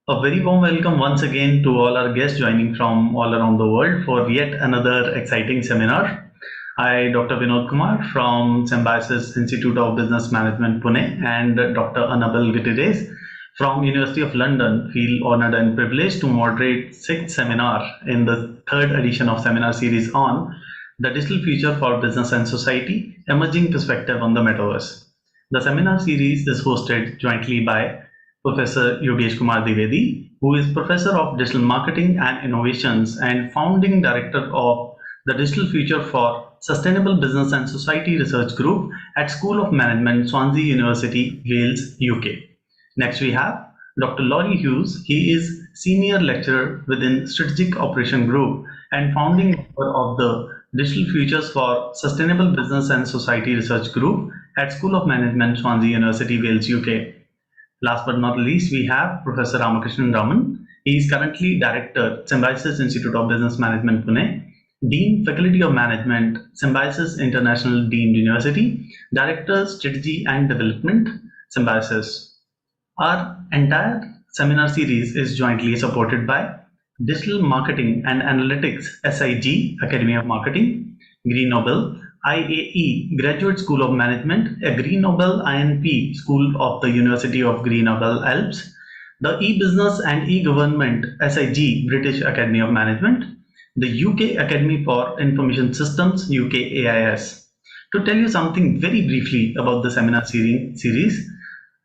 A very warm welcome once again to all our guests joining from all around the world for yet another exciting seminar. I, Dr. Vinod Kumar from Symbiosis Institute of Business Management, Pune, and Dr. Annabel Gutierrez from University of London feel honored and privileged to moderate sixth seminar in the third edition of seminar series on the digital future for business and society, emerging perspective on the metaverse. The seminar series is hosted jointly by Professor Yogesh Dwivedi, who is Professor of Digital Marketing and Innovations and Founding Director of the Digital Future for Sustainable Business and Society Research Group at School of Management, Swansea University, Wales, UK. Next, we have Dr. Laurie Hughes. He is Senior Lecturer within Strategic Operation Group and founding member of the Digital Futures for Sustainable Business and Society Research Group at School of Management, Swansea University, Wales, UK. Last but not least, we have Professor Ramakrishnan Raman. He is currently Director, Symbiosis Institute of Business Management, Pune, Dean, Faculty of Management, Symbiosis International Deemed University, Director, Strategy and Development, Symbiosis. Our entire seminar series is jointly supported by Digital Marketing and Analytics SIG Academy of Marketing, Grenoble, IAE-Graduate School of Management, a Grenoble INP School of the University of Grenoble Alpes, the E-Business and E-Government SIG British Academy of Management, the UK Academy for Information Systems UKAIS. To tell you something very briefly about the seminar series,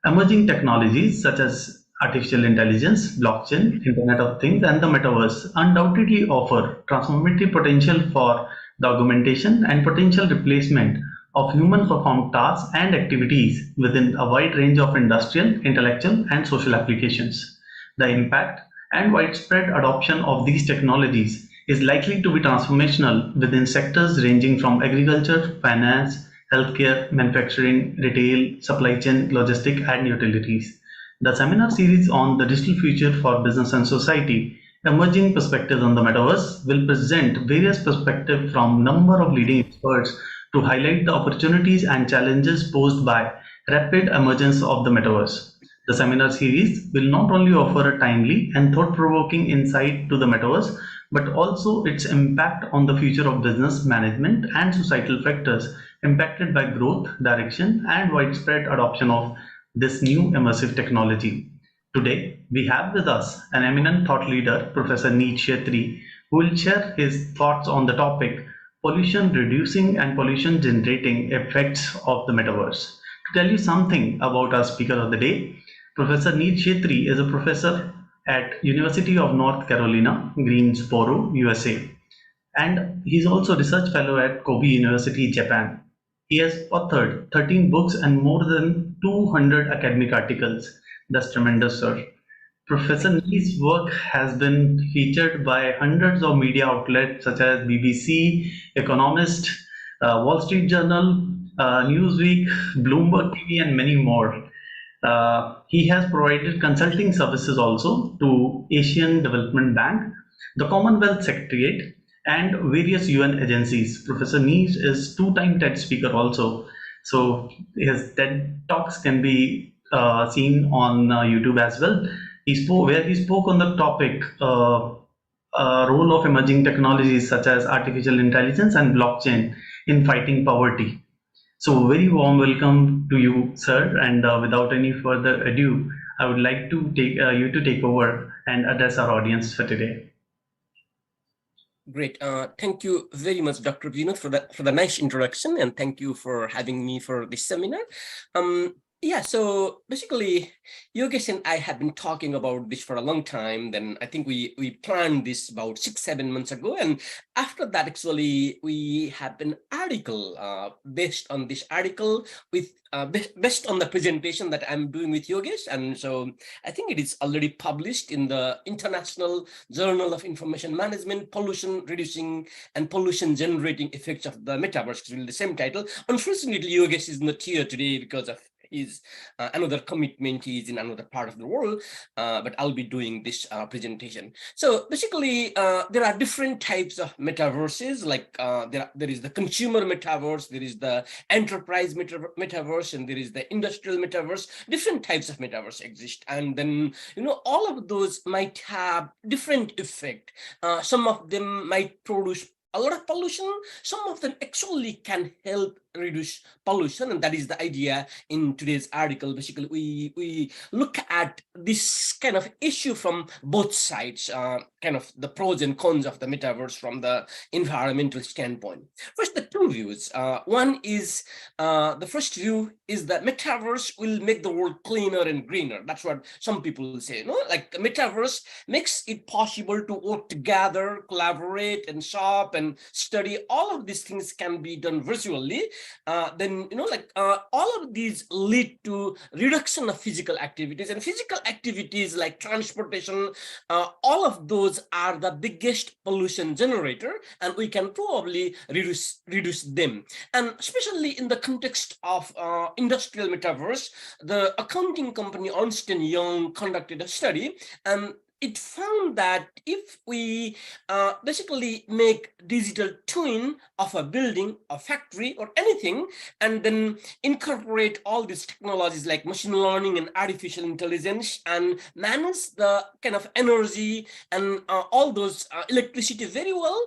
emerging technologies such as artificial intelligence, blockchain, Internet of Things, and the Metaverse undoubtedly offer transformative potential for the augmentation and potential replacement of human performed tasks and activities within a wide range of industrial, intellectual, and social applications. The impact and widespread adoption of these technologies is likely to be transformational within sectors ranging from agriculture, finance, healthcare, manufacturing, retail, supply chain, logistics, and utilities. The seminar series on the digital future for business and society, emerging perspectives on the metaverse, will present various perspectives from a number of leading experts to highlight the opportunities and challenges posed by rapid emergence of the metaverse. The seminar series will not only offer a timely and thought-provoking insight to the metaverse, but also its impact on the future of business management and societal factors impacted by growth, direction, and widespread adoption of this new immersive technology. Today, we have with us an eminent thought leader, Professor Neet Shetty, who will share his thoughts on the topic pollution reducing and pollution generating effects of the metaverse. To tell you something about our speaker of the day, Professor Neet Shetty is a professor at University of North Carolina, Greensboro, USA, and he's also research fellow at Kobe University, Japan. He has authored 13 books and more than 200 academic articles. That's tremendous, sir. Professor Nee's work has been featured by hundreds of media outlets such as BBC, Economist, Wall Street Journal, Newsweek, Bloomberg TV, and many more. He has provided consulting services also to Asian Development Bank, the Commonwealth Secretariat, and various UN agencies. Professor Nees is two-time TED speaker also, so his TED talks can be seen on YouTube as well. He spoke on the topic role of emerging technologies such as artificial intelligence and blockchain in fighting poverty. So very warm welcome to you, sir. And without any further ado, I would like to take you to take over and address our audience for today. Great. Thank you very much, Dr. Vinod, for the nice introduction, and thank you for having me for this seminar. Yeah, so basically, Yogesh and I have been talking about this for a long time. Then I think we planned this about 6-7 months ago. And after that, actually, we have an article based on this article with based on the presentation that I'm doing with Yogesh. And so I think it is already published in the International Journal of Information Management, Pollution Reducing and Pollution Generating Effects of the Metaverse, which is the same title. Unfortunately, Yogesh is not here today because of His another commitment. He is in another part of the world, but I'll be doing this presentation. So basically, there are different types of metaverses. Like there is the consumer metaverse, there is the enterprise metaverse, and there is the industrial metaverse. Different types of metaverse exist, and then all of those might have different effect. Some of them might produce a lot of pollution. Some of them actually can help reduce pollution, and that is the idea in today's article. Basically, we look at this kind of issue from both sides, kind of the pros and cons of the metaverse from the environmental standpoint. First, the two views. One is the first view is that metaverse will make the world cleaner and greener. That's what some people say. Like metaverse makes it possible to work together, collaborate, and shop and study. All of these things can be done virtually. Then all of these lead to reduction of physical activities, and physical activities like transportation, all of those are the biggest pollution generator, and we can probably reduce them. And especially in the context of industrial metaverse, the accounting company Ernst & Young conducted a study, and it found that if we basically make digital twin of a building, a factory, or anything, and then incorporate all these technologies like machine learning and artificial intelligence, and manage the kind of energy and all those electricity very well,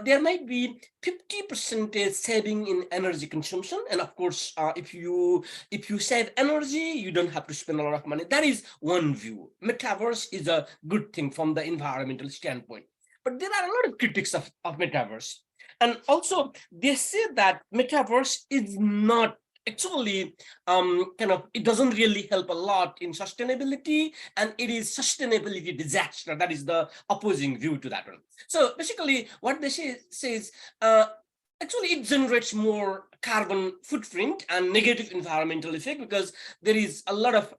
there might be 50% saving in energy consumption. And of course, if you save energy, you don't have to spend a lot of money. That is one view. Metaverse is a good thing from the environmental standpoint. But there are a lot of critics of metaverse. And also, they say that metaverse is not actually it doesn't really help a lot in sustainability, and it is sustainability disaster. That is the opposing view to that one. So basically what they say is actually it generates more carbon footprint and negative environmental effect, because there is a lot of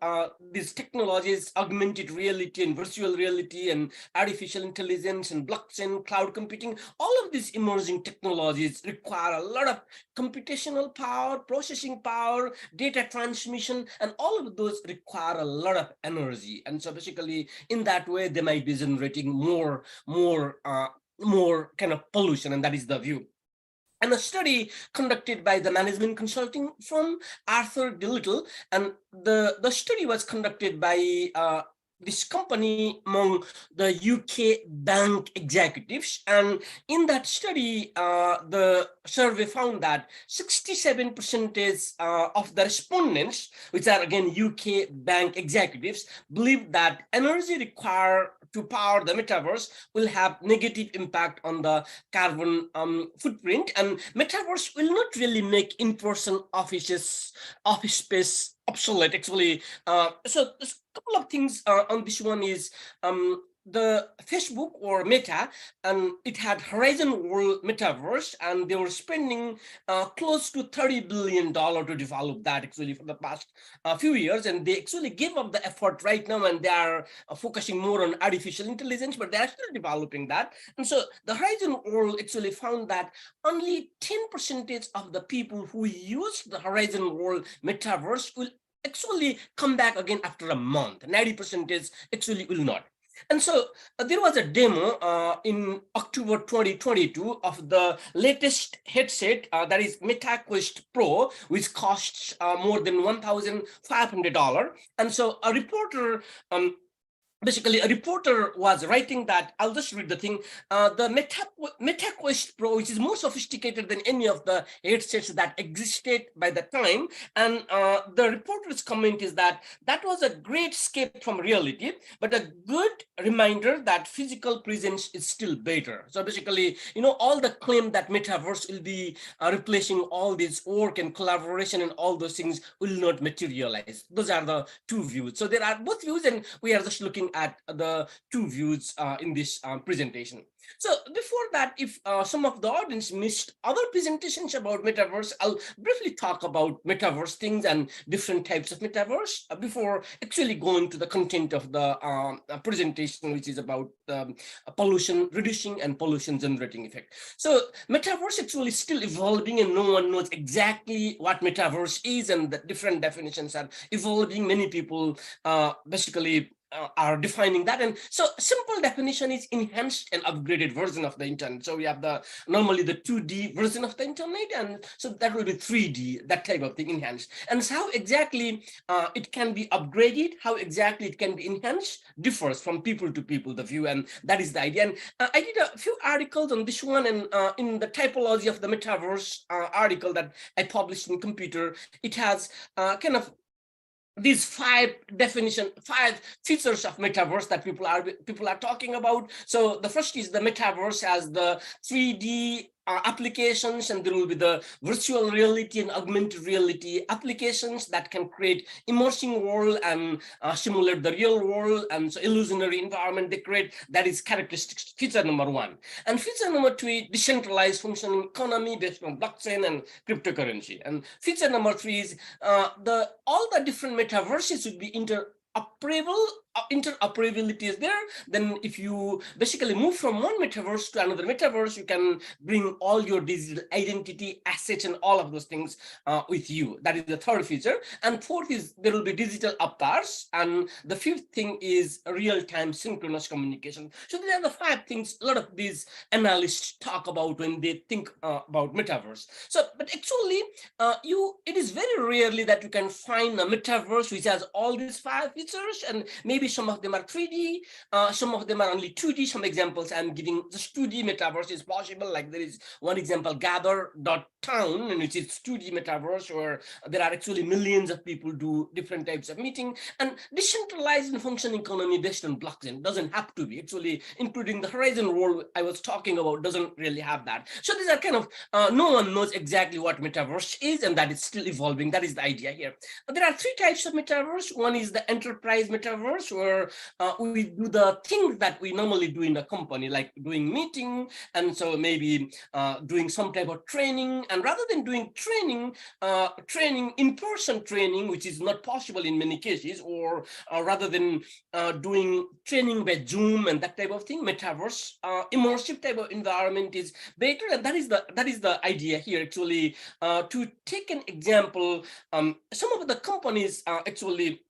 these technologies, augmented reality and virtual reality and artificial intelligence and blockchain, cloud computing. All of these emerging technologies require a lot of computational power, processing power, data transmission, and all of those require a lot of energy. And so basically in that way, they might be generating more kind of pollution, and that is the view. And a study conducted by the management consulting firm Arthur D. Little, and the study was conducted by this company among the UK bank executives. And in that study, the survey found that 67% of the respondents, which are again UK bank executives, believe that energy required to power the metaverse will have negative impact on the carbon footprint, and metaverse will not really make in-person office space obsolete, actually. So there's a couple of things on this one is the Facebook or Meta, and it had Horizon World Metaverse, and they were spending close to $30 billion to develop that actually for the past few years, and they actually gave up the effort right now, and they are focusing more on artificial intelligence, but they are still developing that. And so the Horizon World actually found that only 10% of the people who use the Horizon World Metaverse will actually come back again after a month. 90% actually will not. And so there was a demo in October 2022 of the latest headset, that is MetaQuest Pro, which costs more than $1,500. And so a reporter basically, a reporter was writing that, I'll just read the thing, the MetaQuest Pro, which is more sophisticated than any of the headsets that existed by the time. And the reporter's comment is that that was a great escape from reality, but a good reminder that physical presence is still better. So basically, all the claim that metaverse will be replacing all this work and collaboration and all those things will not materialize. Those are the two views. So there are both views, and we are just looking at the two views in this presentation. So before that, if some of the audience missed other presentations about Metaverse, I'll briefly talk about Metaverse things and different types of Metaverse before actually going to the content of the presentation, which is about pollution reducing and pollution generating effect. So Metaverse actually still evolving, and no one knows exactly what Metaverse is, and the different definitions are evolving. Many people basically are defining that. And so simple definition is enhanced and upgraded version of the internet. So we have normally the 2D version of the internet, and so that will be 3D, that type of thing, enhanced. And so how exactly it can be upgraded, how exactly it can be enhanced, differs from people to people, the view, and that is the idea. And I did a few articles on this one, and in the typology of the Metaverse article that I published in Computer, it has kind of these five features of Metaverse that people are talking about. So the first is the Metaverse as the 3D applications, and there will be the virtual reality and augmented reality applications that can create immersing world and simulate the real world, and so illusionary environment they create. That is characteristics, feature number one. And feature number two is decentralized functioning economy based on blockchain and cryptocurrency. And feature number three is all the different metaverses should be interoperability is there. Then if you basically move from one metaverse to another metaverse, you can bring all your digital identity, assets, and all of those things with you. That is the third feature. And fourth is there will be digital avatars. And the fifth thing is real-time synchronous communication. So these are the five things a lot of these analysts talk about when they think about metaverse. So, but actually, it is very rarely that you can find a metaverse which has all these five features, and maybe some of them are 3D, some of them are only 2D. Some examples I'm giving, just 2D metaverse is possible. Like there is one example, Gather.town, which is 2D metaverse, where there are actually millions of people do different types of meeting. And decentralized and functioning economy based on blockchain doesn't have to be, actually, including the Horizon world I was talking about doesn't really have that. So these are kind of, no one knows exactly what metaverse is, and that is still evolving. That is the idea here. But there are three types of metaverse. One is the enterprise metaverse, where we do the things that we normally do in a company, like doing meeting, and so maybe doing some type of training. And rather than doing training, in-person training, which is not possible in many cases, or rather than doing training by Zoom and that type of thing, metaverse, immersive type of environment is better. And that is the idea here, actually. To take an example, some of the companies actually,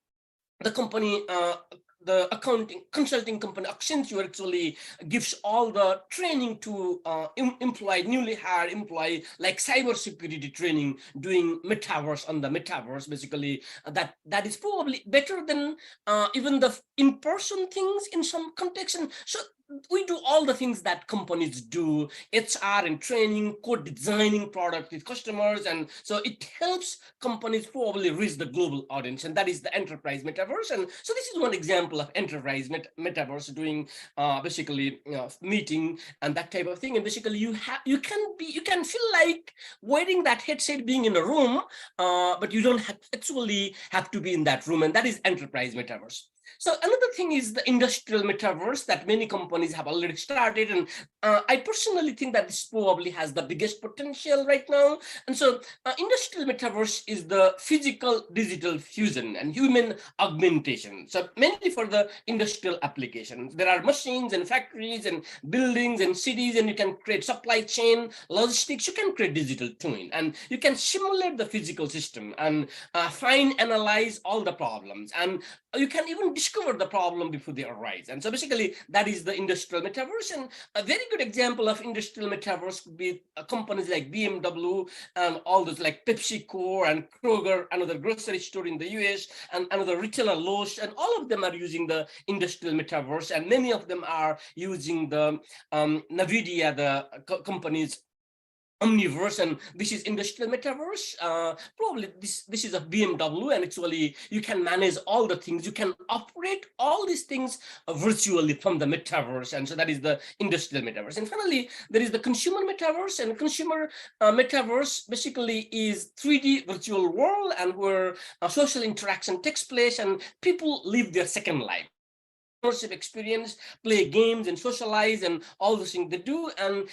the accounting consulting company Accenture actually gives all the training to newly hired employee, like cybersecurity training, doing metaverse on the metaverse. Basically, that is probably better than even the in-person things in some context. And so we do all the things that companies do, HR and training, code designing product with customers. And so it helps companies probably reach the global audience, and that is the enterprise metaverse. And so this is one example of enterprise metaverse, doing basically meeting and that type of thing. And basically you can feel like wearing that headset, being in a room, but you don't actually have to be in that room, and that is enterprise metaverse. So another thing is the industrial metaverse that many companies have already started. And I personally think that this probably has the biggest potential right now. And so industrial metaverse is the physical digital fusion and human augmentation. So mainly for the industrial applications, there are machines and factories and buildings and cities, and you can create supply chain, logistics. You can create digital twin, and you can simulate the physical system and analyze all the problems. And you can even discover the problem before they arise. And so basically that is the industrial metaverse. And a very good example of industrial metaverse could be companies like BMW and all those, like PepsiCo and Kroger, another grocery store in the US, and another retailer, Lowe's, and all of them are using the industrial metaverse. And many of them are using the NVIDIA, the company's Omniverse, and this is industrial metaverse. Probably this is a BMW, and actually you can manage all the things. You can operate all these things virtually from the metaverse, and so that is the industrial metaverse. And finally, there is the consumer metaverse, and consumer metaverse basically is 3D virtual world, and where social interaction takes place and people live their second life. immersive experience, play games and socialize and all those things they do. And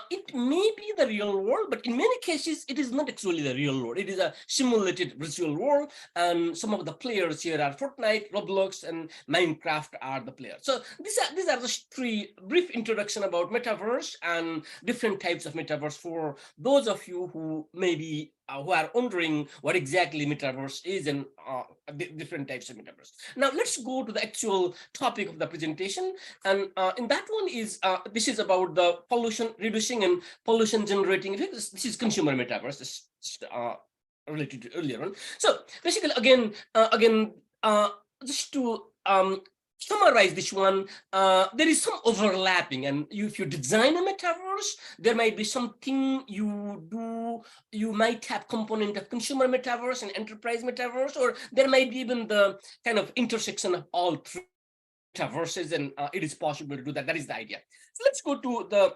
it may be the real world, but in many cases, it is not actually the real world. It is a simulated virtual world. And some of the players here are Fortnite, Roblox, and Minecraft are the players. So these are just three brief introduction about Metaverse and different types of Metaverse for those of you who maybe who are wondering what exactly Metaverse is and different types of Metaverse. Now let's go to the actual topic of the presentation. And in that one is, this is about the pollution reducing and pollution generating effects. This is consumer Metaverse, this related to earlier on. So basically, again, just to summarize this one, there is some overlapping, and if you design a metaverse, there might be something you do, you might have component of consumer metaverse and enterprise metaverse, or there might be even the kind of intersection of all three metaverses, and it is possible to do that. That is the idea. So let's go to the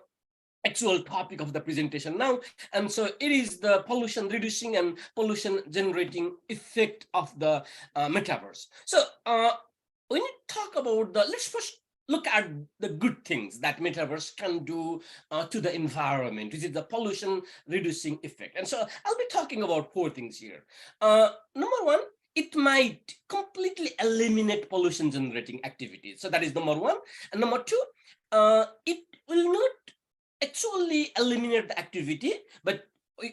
actual topic of the presentation now. And so it is the pollution reducing and pollution generating effect of the metaverse. So when you talk about let's first look at the good things that metaverse can do to the environment, which is the pollution reducing effect. And so I'll be talking about 4 things here. Number 1, it might completely eliminate pollution generating activities. So that is number 1. And number 2, it will not actually eliminate the activity, but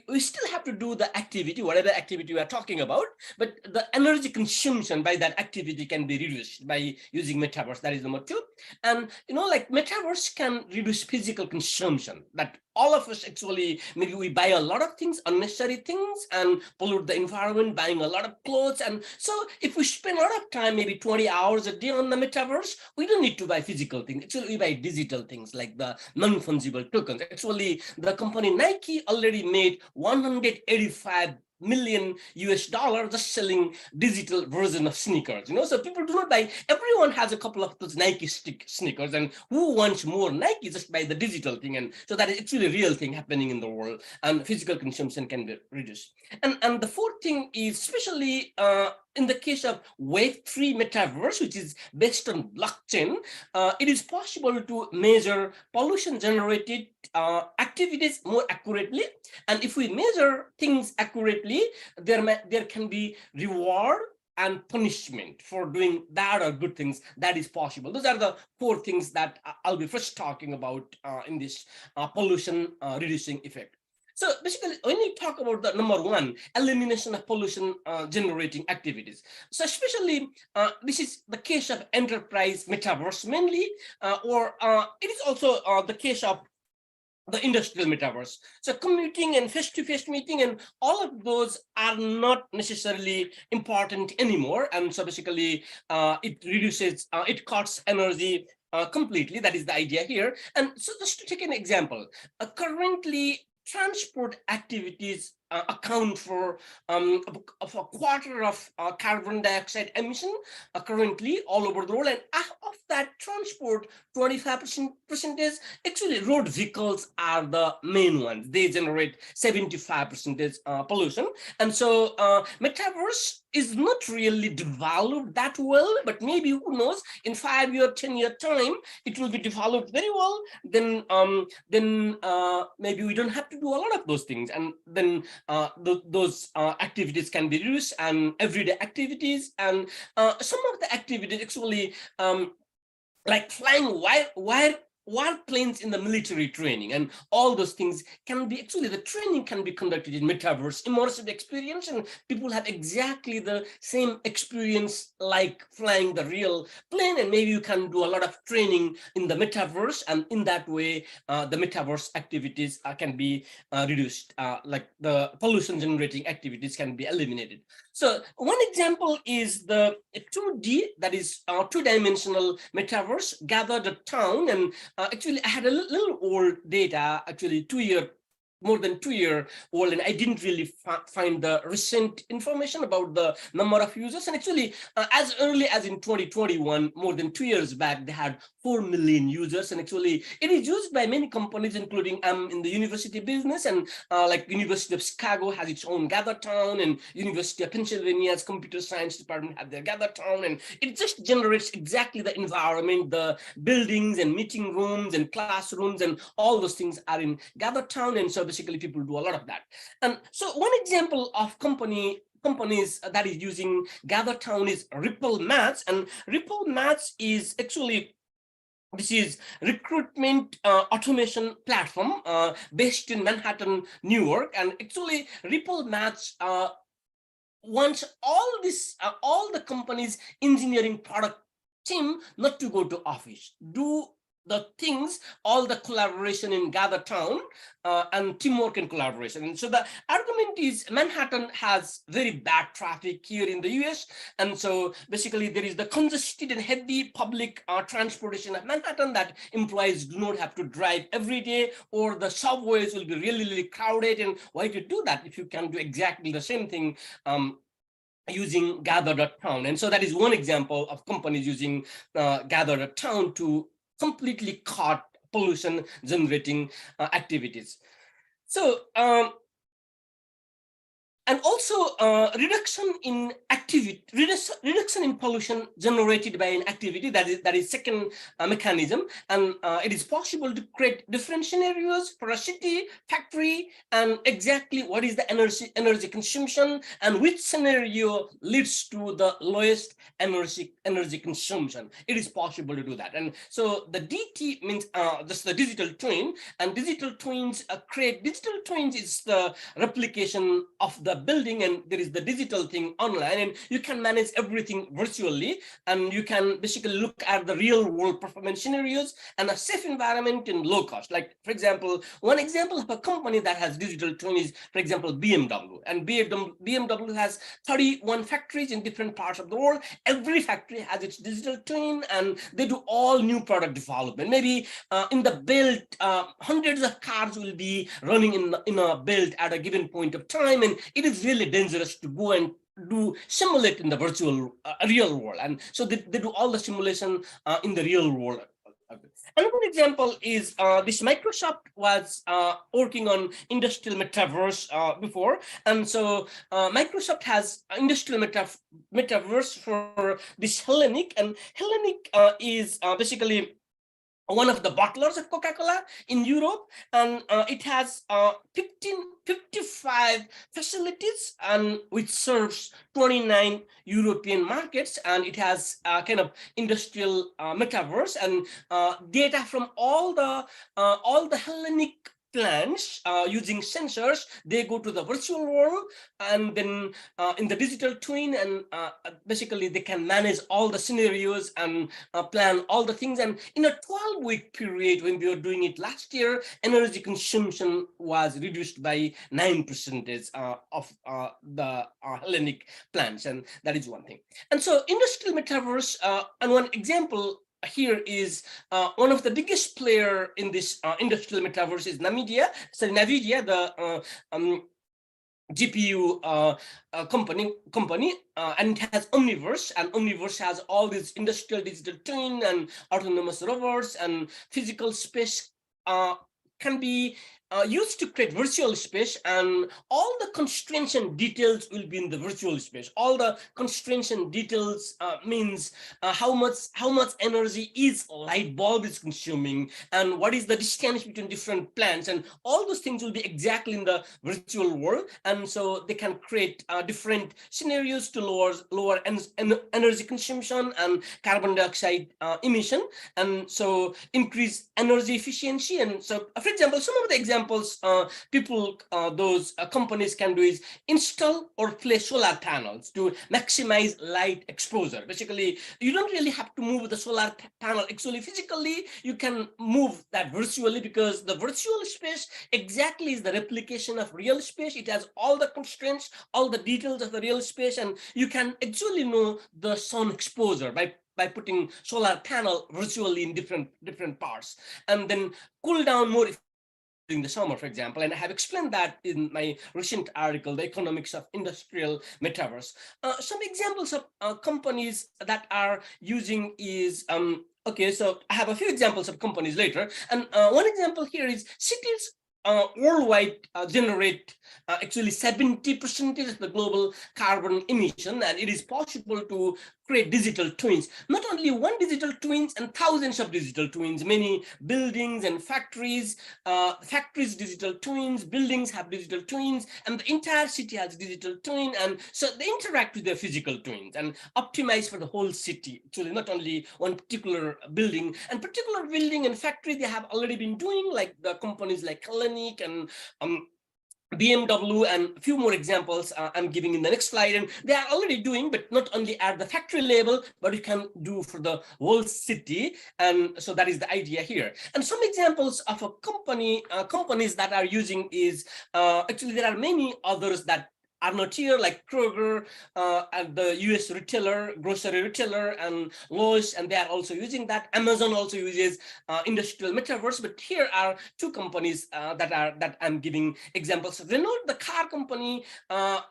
we still have to do the activity, whatever activity we are talking about, but the energy consumption by that activity can be reduced by using metaverse. That is number 2. And like metaverse can reduce physical consumption, that all of us actually, maybe we buy a lot of things, unnecessary things, and pollute the environment, buying a lot of clothes. And so if we spend a lot of time, maybe 20 hours a day on the metaverse, we don't need to buy physical things. Actually, we buy digital things like the non-fungible tokens. Actually, the company Nike already made $185 million US just selling digital version of sneakers. So people do not buy, everyone has a couple of those Nike sneakers, and who wants more Nike? Just buy the digital thing. And so that is actually a real thing happening in the world, and physical consumption can be reduced. And the 4th thing is, especially in the case of Web3 metaverse, which is based on blockchain, it is possible to measure pollution generated activities more accurately. And if we measure things accurately, there can be reward and punishment for doing bad or good things. That is possible. Those are the 4 things that I'll be first talking about in this pollution reducing effect. So basically, when you talk about the number 1, elimination of pollution generating activities. So especially, this is the case of enterprise metaverse mainly, or it is also the case of the industrial metaverse. So commuting and face-to-face meeting and all of those are not necessarily important anymore. And so basically, it reduces, it cuts energy completely. That is the idea here. And so just to take an example, currently transport activities account for a quarter of carbon dioxide emission currently all over the world, and of that transport, 25% is actually road vehicles are the main ones. They generate 75% pollution. And so metaverse is not really developed that well, but maybe who knows, in 5-year, 10-year time, it will be developed very well. Then maybe we don't have to do a lot of those things, and then those activities can be reduced, and everyday activities, and some of the activities actually like flying wire planes in the military training, and all those things can be actually, the training can be conducted in metaverse, immersive experience, and people have exactly the same experience like flying the real plane. And maybe you can do a lot of training in the metaverse, and in that way the metaverse activities can be reduced, like the pollution generating activities can be eliminated. So one example is the 2D, that is 2-dimensional metaverse, gathered a town. And actually I had a little old data, actually more than 2 year old, and I didn't really find the recent information about the number of users. And actually, as early as in 2021, more than 2 years back, they had 4 million users, and actually it is used by many companies, including in the university business, and like University of Chicago has its own Gather Town, and University of Pennsylvania's computer science department have their Gather Town, and it just generates exactly the environment, the buildings and meeting rooms and classrooms and all those things are in Gather Town, and so basically people do a lot of that. And so one example of companies that is using Gather Town is Ripple Maths, and Ripple Maths is actually this is recruitment automation platform based in Manhattan, New York, and actually Ripple Maths wants all the company's engineering product team not to go to office, do the things, all the collaboration in Gather Town and teamwork and collaboration. And so the argument is Manhattan has very bad traffic here in the US. And so basically there is the congested and heavy public transportation of Manhattan that employees do not have to drive every day, or the subways will be really, really crowded. And why to do that if you can do exactly the same thing using Gather.town? And so that is one example of companies using Gather.town to completely cut pollution generating activities. So and also reduction in pollution generated by an activity, that is second mechanism. And it is possible to create different scenarios for a city, factory, and exactly what is the energy consumption and which scenario leads to the lowest energy consumption. It is possible to do that. And so the DT means just the digital twin, and digital twins create digital twins is the replication of the building, and there is the digital thing online, and you can manage everything virtually, and you can basically look at the real world performance scenarios and a safe environment and low cost. Like, for example, one example of a company that has digital twin is, for example, BMW. And BMW has 31 factories in different parts of the world. Every factory has its digital twin, and they do all new product development. Maybe in the build, hundreds of cars will be running in a build at a given point of time, and it is really dangerous to go and simulate in the virtual real world. And so they do all the simulation in the real world. Another example is this Microsoft was working on industrial metaverse before. And so Microsoft has industrial metaverse for this Hellenic, and Hellenic is basically one of the bottlers of Coca-Cola in Europe, and it has 55 facilities, and which serves 29 European markets, and it has kind of industrial metaverse, and data from all the Hellenic plants using sensors, they go to the virtual world, and then in the digital twin, and basically they can manage all the scenarios and plan all the things. And in a 12-week period, when we were doing it last year, energy consumption was reduced by 9% of the Hellenic plants, and that is one thing. And so industrial metaverse, and one example here is one of the biggest player in this industrial metaverse is NVIDIA, the GPU company, and it has Omniverse, and Omniverse has all these industrial digital twin and autonomous rovers, and physical space can be used to create virtual space, and all the constraints and details will be in the virtual space. All the constraints and details means how much energy each light bulb is consuming, and what is the distance between different plants, and all those things will be exactly in the virtual world. And so they can create different scenarios to lower energy consumption and carbon dioxide emission, and so increase energy efficiency. And so, for example, some of the examples those companies can do is install or place solar panels to maximize light exposure. Basically, you don't really have to move the solar panel actually physically. You can move that virtually, because the virtual space exactly is the replication of real space. It has all the constraints, all the details of the real space, and you can actually know the sun exposure by putting solar panel virtually in different parts, and then cool down more during the summer, for example. And I have explained that in my recent article, The Economics of Industrial Metaverse. Some examples of companies that are using is Okay, so I have a few examples of companies later. And one example here is cities worldwide generate actually 70% of the global carbon emission, and it is possible to create digital twins. Not only one digital twins and thousands of digital twins, many buildings and factories, digital twins, buildings have digital twins, and the entire city has digital twin. And so they interact with their physical twins and optimize for the whole city, actually not only one particular building. And particular building and factory they have already been doing, like the companies like Hellenic and BMW, and a few more examples I'm giving in the next slide. And they are already doing, but not only at the factory level, but you can do for the whole city. And so that is the idea here. And some examples of a companies that are using is actually there are many others that are not here, like Kroger and the US retailer, grocery retailer, and Lowe's, and they are also using that. Amazon also uses industrial metaverse, but here are two companies that I'm giving examples. Renault, the car company,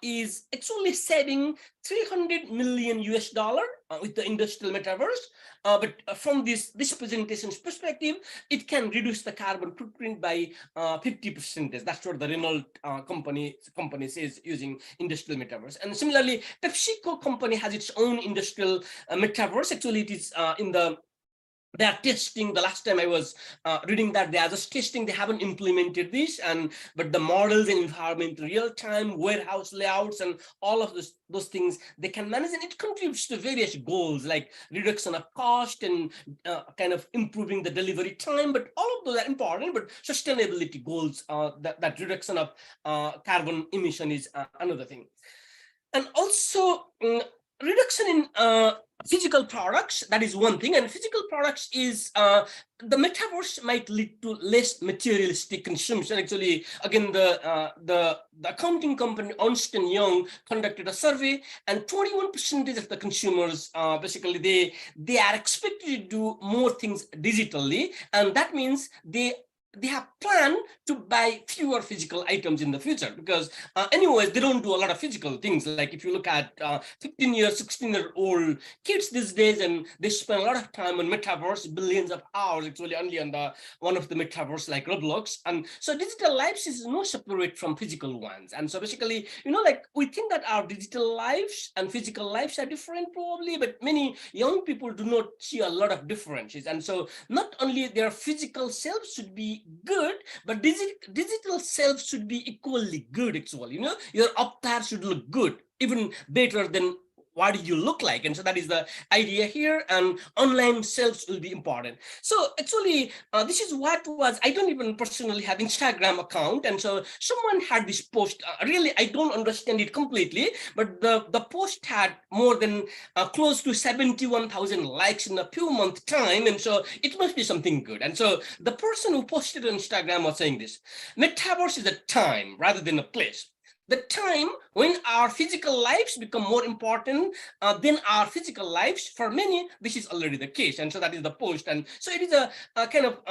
is actually saving 300 million US dollar with the industrial metaverse. But from this presentation's perspective, it can reduce the carbon footprint by 50%. That's what the Renault company says using industrial metaverse. And similarly, PepsiCo company has its own industrial metaverse. Actually, it is they are testing. The last time I was reading that they are just testing, they haven't implemented this, but the models and environment, real-time warehouse layouts, and all of those things they can manage, and it contributes to various goals like reduction of cost and kind of improving the delivery time. But all of those are important, but sustainability goals, that reduction of carbon emission is another thing. And also reduction in physical products, that is one thing. And physical products is the metaverse might lead to less materialistic consumption. Actually, again, the accounting company Ernst & Young conducted a survey, and 21% of the consumers basically they are expected to do more things digitally, and that means they have planned to buy fewer physical items in the future, because anyways, they don't do a lot of physical things. Like if you look at 15-year, 16-year-old kids these days, and they spend a lot of time on metaverse, billions of hours actually only on one of the metaverse like Roblox. And so digital lives is no separate from physical ones. And so basically, like we think that our digital lives and physical lives are different probably, but many young people do not see a lot of differences. And so not only their physical selves should be good, but digital self should be equally good. Actually, your avatar should look good, even better than what you look like. And so that is the idea here, and online selves will be important. So actually this is what was, I don't even personally have Instagram account, and so someone had this post, really I don't understand it completely, but the post had more than close to 71,000 likes in a few months time, and so it must be something good. And so the person who posted on Instagram was saying this: metaverse is a time rather than a place. The time when our physical lives become more important than our physical lives. For many, this is already the case. And so that is the post. And so it is a kind of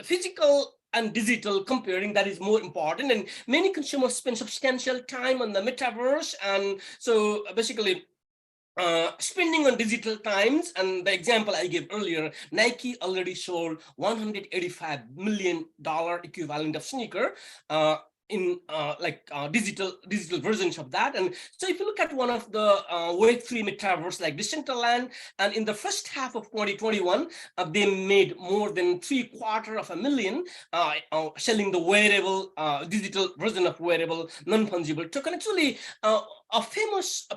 physical and digital comparing that is more important. And many consumers spend substantial time on the metaverse. And so basically, spending on digital times, and the example I gave earlier, Nike already sold $185 million equivalent of sneaker in digital versions of that. And so if you look at one of the Web3 metaverse like Decentraland, and in the first half of 2021, they made more than $750,000 selling the wearable digital version of wearable non-fungible token. Actually, a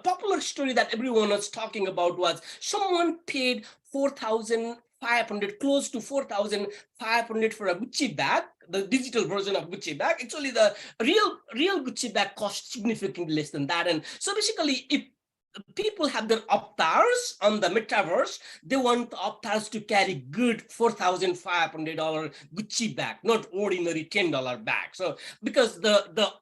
popular story that everyone was talking about was someone paid 4,500, close to 4,500 for a Gucci bag, the digital version of Gucci bag. Actually, the real Gucci bag costs significantly less than that. And so basically, if people have their avatars on the metaverse, they want the avatars to carry good $4,500 Gucci bag, not ordinary $10 bag. So because the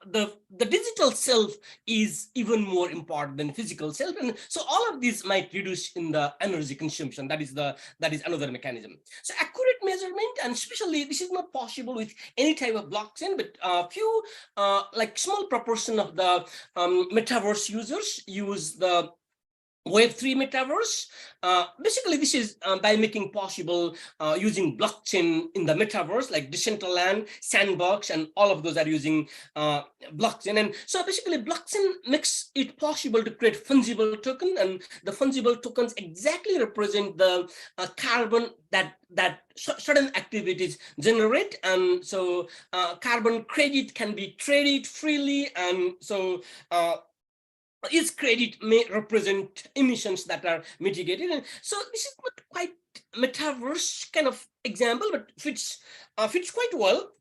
digital self is even more important than physical self, and so all of these might reduce in the energy consumption. That is another mechanism. So accurate measurement, and especially this is not possible with any type of blockchain, but a few like small proportion of the metaverse users use the Web3 metaverse. Basically, this is by making possible using blockchain in the metaverse, like Decentraland, Sandbox, and all of those are using blockchain. And so basically, blockchain makes it possible to create fungible token, and the fungible tokens exactly represent the carbon that certain activities generate. And so carbon credit can be traded freely, and so each credit may represent emissions that are mitigated. And so this is not quite metaverse kind of example, but fits quite well.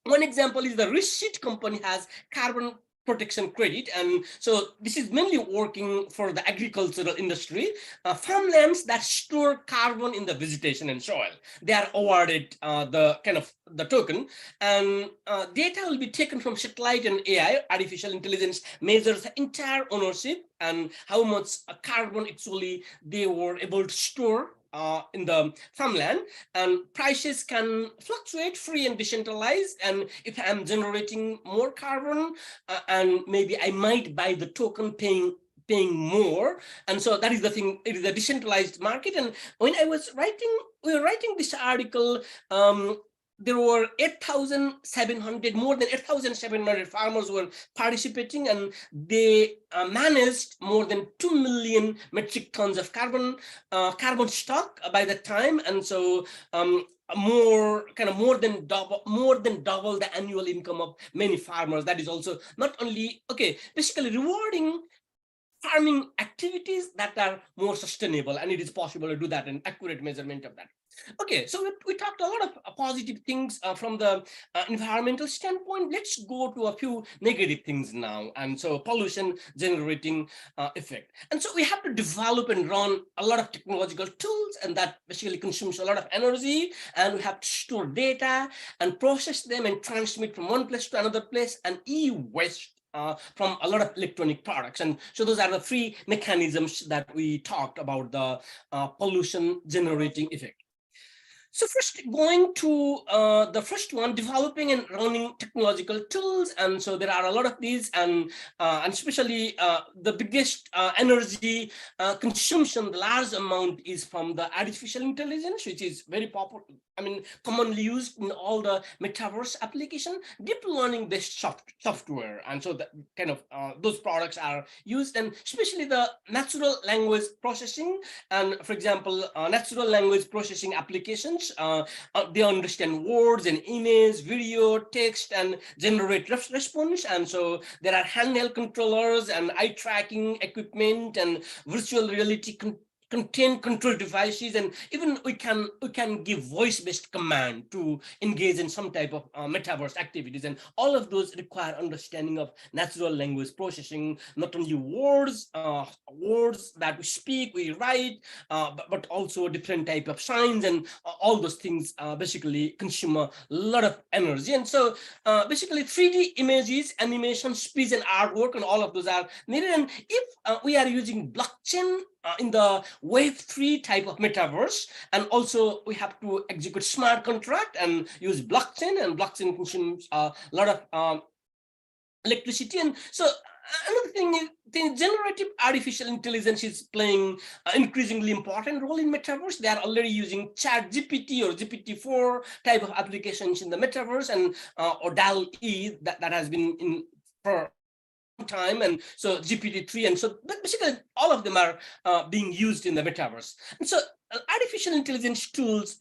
One example is the receipt company has carbon protection credit, and so this is mainly working for the agricultural industry. Farmlands that store carbon in the vegetation and soil, they are awarded the kind of the token, and data will be taken from satellite and AI, artificial intelligence measures the entire ownership and how much carbon actually they were able to store in the farmland, and prices can fluctuate free and decentralized. And if I'm generating more carbon, and maybe I might buy the token paying more. And so that is the thing, it is a decentralized market. And when we were writing this article, there were 8,700, more than 8,700 farmers were participating, and they managed more than 2 million metric tons of carbon stock by the time. And so more than double the annual income of many farmers. That is also not only basically rewarding farming activities that are more sustainable, and it is possible to do that, and accurate measurement of that. Okay, so we talked a lot of positive things from the environmental standpoint. Let's go to a few negative things now. And so pollution generating effect. And so we have to develop and run a lot of technological tools, and that basically consumes a lot of energy, and we have to store data and process them and transmit from one place to another place, and e-waste from a lot of electronic products. And so those are the three mechanisms that we talked about, the pollution generating effect. So first, going to the first one, developing and running technological tools. And so there are a lot of these, and especially the biggest energy consumption, the large amount is from the artificial intelligence, which is very popular, commonly used in all the metaverse application, deep learning based software. And so that kind of those products are used, and especially the natural language processing. And for example, natural language processing applications, they understand words and image, video, text, and generate response. And so there are handheld controllers and eye tracking equipment and virtual reality content control devices, and even we can give voice-based command to engage in some type of metaverse activities. And all of those require understanding of natural language processing, not only words that we speak, we write, but also different type of signs, and all those things basically consume a lot of energy. And so basically 3D images, animation, speech, and artwork, and all of those are needed. And if we are using blockchain in the Web3 type of metaverse, and also we have to execute smart contract and use blockchain, and blockchain consumes a lot of electricity. And so another thing is the generative artificial intelligence is playing an increasingly important role in metaverse. They are already using ChatGPT or GPT-4 type of applications in the metaverse, and or DAL-E that has been in for time, and so GPT-3, and so basically all of them are being used in the metaverse. And so artificial intelligence tools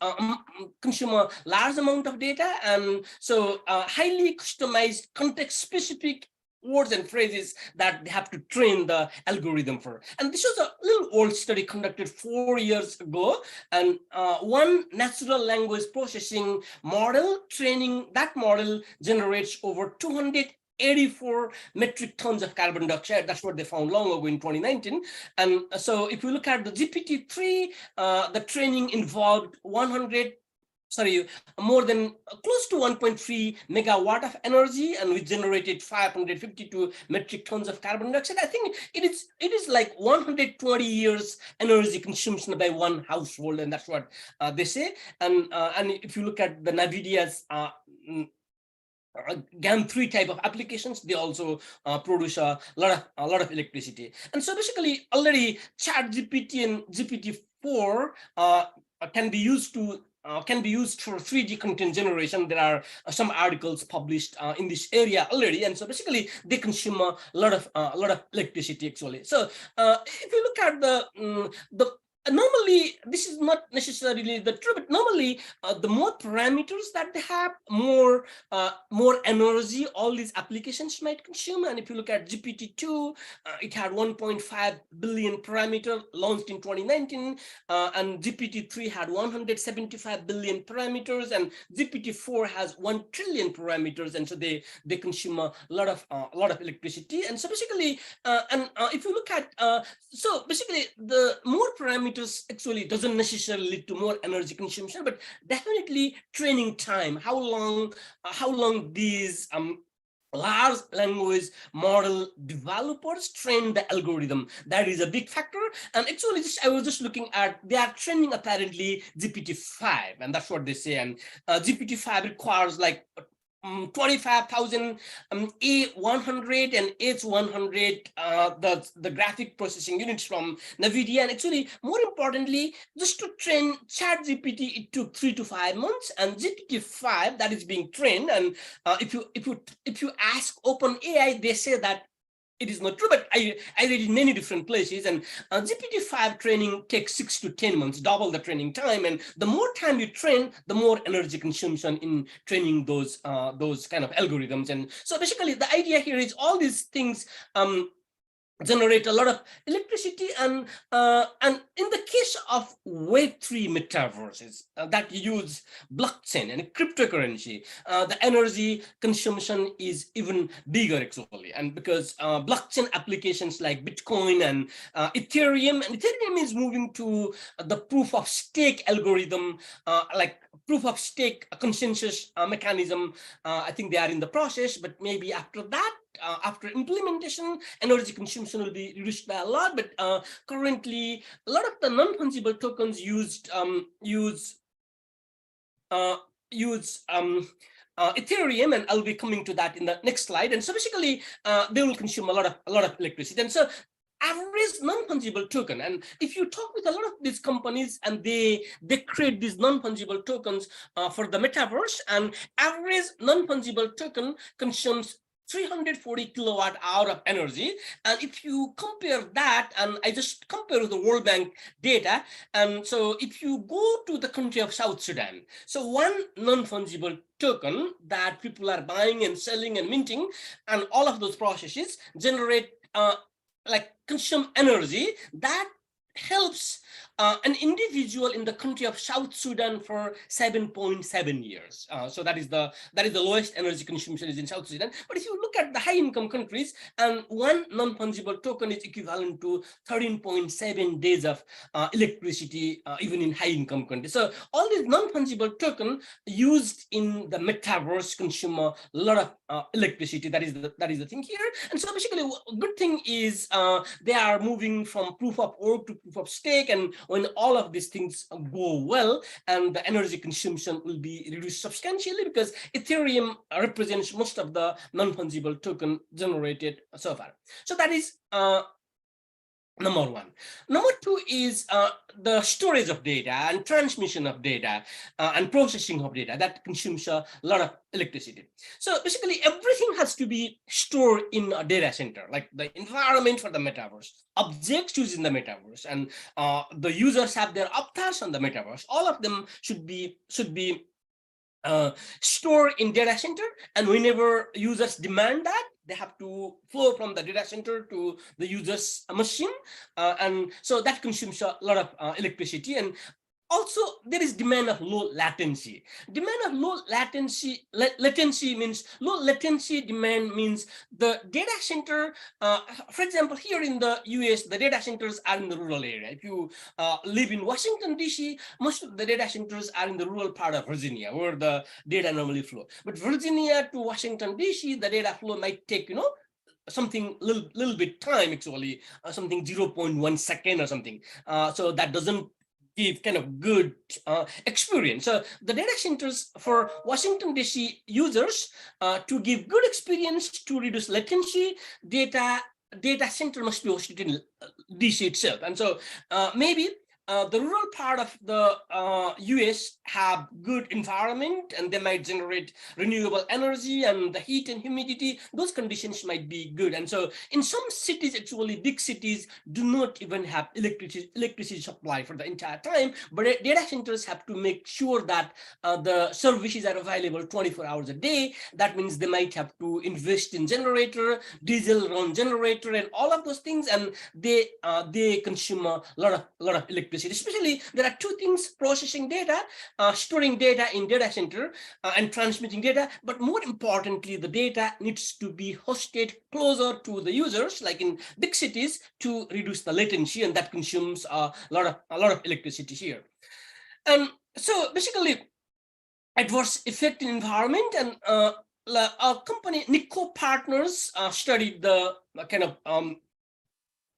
consume a large amount of data, and so highly customized, context-specific words and phrases that they have to train the algorithm for. And this was a little old study conducted 4 years ago, and one natural language processing model, training that model generates over 284 metric tons of carbon dioxide. That's what they found long ago in 2019. And so if we look at the GPT-3, the training involved more than close to 1.3 megawatt of energy, and we generated 552 metric tons of carbon dioxide. I think it is like 120 years energy consumption by one household, and that's what they say. And if you look at the NVIDIA's GAN3 type of applications. They also produce a lot of electricity. And so basically already ChatGPT and GPT-4 can be used for 3D content generation. There are some articles published in this area already, and so basically they consume a lot of electricity actually. So if you look at the normally, this is not necessarily the true, but normally the more parameters that they have, more energy all these applications might consume. And if you look at GPT-2, it had 1.5 billion parameter launched in 2019, and GPT-3 had 175 billion parameters, and GPT-4 has 1 trillion parameters, and so they consume a lot of electricity. And so basically, if you look at so basically the more parameters actually doesn't necessarily lead to more energy consumption, but definitely training time, how long these large language model developers train the algorithm, that is a big factor. And actually I was just looking at, they are training apparently GPT-5, and that's what they say. And GPT-5 requires like 25,000 A100 and H100 the graphic processing units from NVIDIA. And actually, more importantly, just to train ChatGPT, it took 3 to 5 months, and GPT-5 that is being trained. And if you ask OpenAI, they say that it is not true, but I read in many different places, and GPT-5 training takes 6 to 10 months, double the training time. And the more time you train, the more energy consumption in training those kind of algorithms. And so basically the idea here is all these things generate a lot of electricity, and in the case of Web3 metaverses that use blockchain and cryptocurrency, the energy consumption is even bigger actually. And because blockchain applications like Bitcoin and Ethereum is moving to the proof of stake algorithm, like proof of stake consensus mechanism. I think they are in the process, but maybe after that, after implementation, energy consumption will be reduced by a lot. But currently, a lot of the non-fungible tokens use Ethereum, and I'll be coming to that in the next slide. And so basically, they will consume a lot of electricity. And so average non-fungible token, and if you talk with a lot of these companies, and they create these non-fungible tokens for the metaverse, and average non-fungible token consumes 340 kilowatt hour of energy. And if you compare that, and I just compare with the World Bank data, and so if you go to the country of South Sudan, so one non-fungible token that people are buying and selling and minting, and all of those processes generate consume energy that helps an individual in the country of South Sudan for 7.7 years. So that is the lowest energy consumption is in South Sudan. But if you look at the high income countries, and one non-fungible token is equivalent to 13.7 days of electricity, even in high income countries. So all these non-fungible token used in the metaverse consume a lot of electricity. That is the thing here. And so basically, a good thing is they are moving from proof of work to proof of stake, and when all of these things go well, and the energy consumption will be reduced substantially, because Ethereum represents most of the non-fungible token generated so far. So that is number one. Number two is the storage of data and transmission of data and processing of data that consumes a lot of electricity. So basically everything has to be stored in a data center, like the environment for the metaverse, objects used in the metaverse, and the users have their avatars on the metaverse. All of them should be stored in data center, and whenever users demand that, they have to flow from the data center to the user's machine, and so that consumes a lot of electricity. And also, there is demand of low latency. Demand of low latency, latency means low latency demand means the data center, for example, here in the US, the data centers are in the rural area. If you live in Washington, DC, most of the data centers are in the rural part of Virginia, where the data normally flow. But Virginia to Washington, DC, the data flow might take, something little bit time, actually, something 0.1 second or something. So that doesn't give kind of good experience. So the data centers for Washington DC users to give good experience to reduce latency, data center must be hosted in DC itself. And so maybe the rural part of the US have good environment, and they might generate renewable energy, and the heat and humidity, those conditions might be good. And so in some cities, actually big cities do not even have electricity supply for the entire time, but data centers have to make sure that the services are available 24 hours a day. That means they might have to invest in generator, diesel run generator, and all of those things, and they consume a lot of electricity. Especially, there are two things: processing data, storing data in data center, and transmitting data. But more importantly, the data needs to be hosted closer to the users, like in big cities, to reduce the latency, and that consumes a lot of electricity here. And so basically, adverse effect in environment, and our company Nico Partners studied the kind of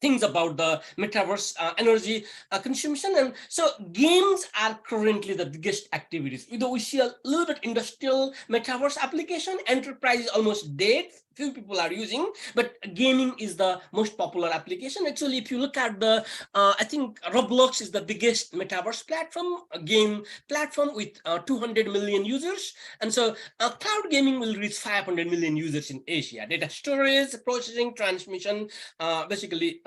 things about the metaverse energy consumption. And so games are currently the biggest activities. Though we see a little bit industrial metaverse application, enterprise is almost dead, few people are using, but gaming is the most popular application. Actually, if you look at the, I think Roblox is the biggest metaverse platform, a game platform with 200 million users. And so cloud gaming will reach 500 million users in Asia. Data storage, processing, transmission, basically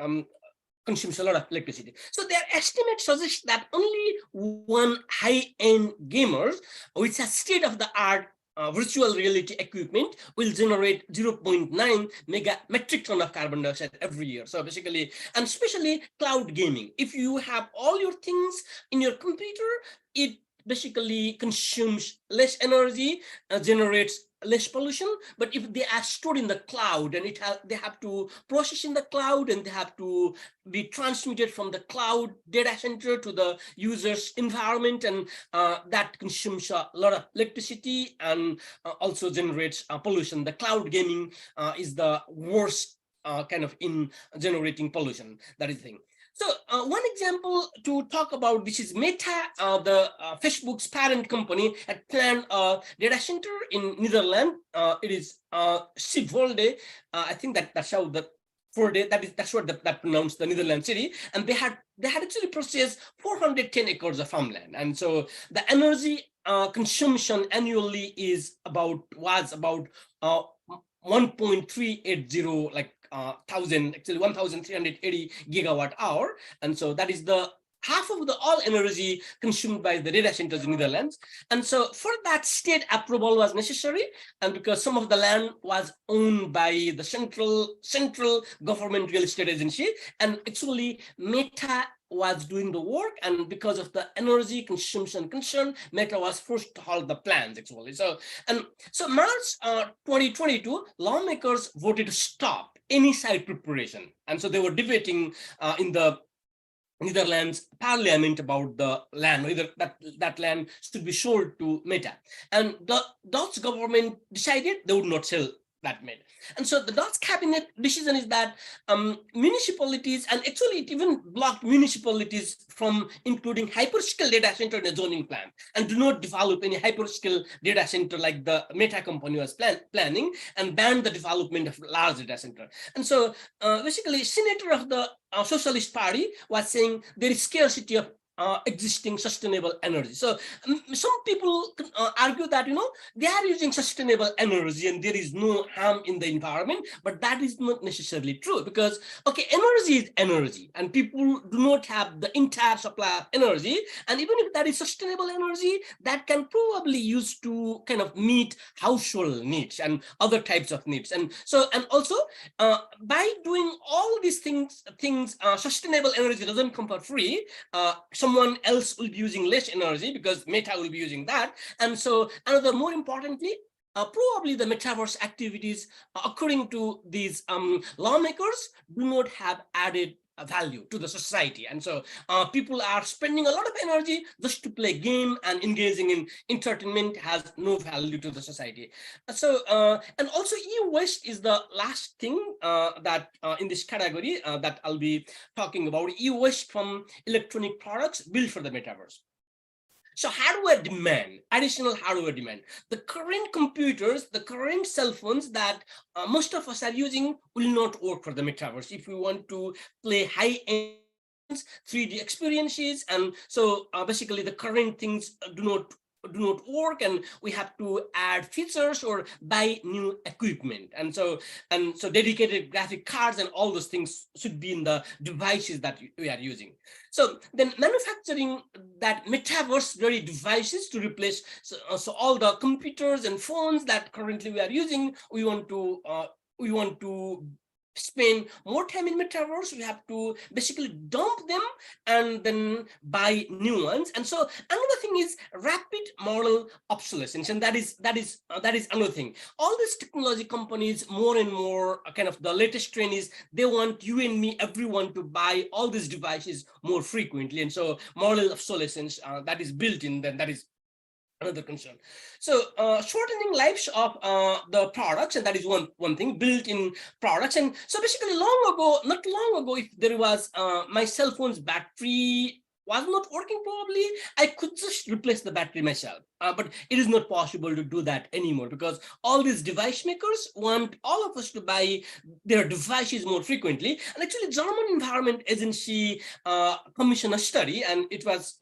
consumes a lot of electricity. So their estimates suggest that only one high-end gamer, which has state-of-the-art virtual reality equipment, will generate 0.9 metric ton of carbon dioxide every year. So basically, and especially cloud gaming, if you have all your things in your computer, it basically consumes less energy, generates less pollution. But if they are stored in the cloud, and they have to process in the cloud, and they have to be transmitted from the cloud data center to the user's environment, and that consumes a lot of electricity and also generates pollution. The cloud gaming is the worst kind of in generating pollution. That is the thing. So one example to talk about this is Meta, the Facebook's parent company, had planned a data center in Netherlands. It is Schiphol. I think that's how the that's what that pronounced the Netherlands city, and they had actually processed 410 acres of farmland, and so the energy consumption annually was about 1.380 like 1,380 gigawatt hour. And so that is the half of the all energy consumed by the data centers in Netherlands. And so for that, state approval was necessary, and because some of the land was owned by the central government real estate agency, and actually Meta was doing the work, and because of the energy consumption concern, Meta was forced to halt the plans actually. So March 2022, lawmakers voted to stop any site preparation, and so they were debating in the Netherlands parliament about the land, whether that land should be sold to Meta. And the Dutch government decided they would not sell that made. And so the Dutch cabinet decision is that municipalities, and actually it even blocked municipalities from including hyperscale data center in the zoning plan, and do not develop any hyperscale data center like the Meta company was planning, and ban the development of large data center. And so basically, senator of the Socialist Party was saying there is scarcity of existing sustainable energy. So some people argue that, they are using sustainable energy and there is no harm in the environment, but that is not necessarily true, because, okay, energy is energy, and people do not have the entire supply of energy. And even if that is sustainable energy, that can probably use to kind of meet household needs and other types of needs. And so, and also by doing all these things, sustainable energy doesn't come for free. Someone else will be using less energy because Meta will be using that. And so another, more importantly, probably the metaverse activities, according to these lawmakers, do not have added value to the society. And so people are spending a lot of energy just to play game, and engaging in entertainment has no value to the society. So and also e-waste is the last thing that in this category that I'll be talking about, e-waste from electronic products built for the metaverse. So hardware demand, additional hardware demand. The current computers, the current cell phones that most of us are using will not work for the metaverse. If we want to play high-end 3D experiences, and so basically the current things do not work, and we have to add features or buy new equipment. And so dedicated graphic cards and all those things should be in the devices that we are using. So then manufacturing that metaverse ready devices to replace so all the computers and phones that currently we are using, we want to spend more time in metaverse. We have to basically dump them and then buy new ones. And so another thing is rapid model obsolescence, and that is another thing. All these technology companies, more and more kind of the latest trend is they want you and me, everyone, to buy all these devices more frequently. And so model obsolescence that is built in, then that is another concern. So shortening lives of the products, and that is one thing, built in products. And so basically not long ago, if there was my cell phone's battery was not working, probably I could just replace the battery myself. But it is not possible to do that anymore, because all these device makers want all of us to buy their devices more frequently. And actually, German Environment Agency commissioned a study, and it was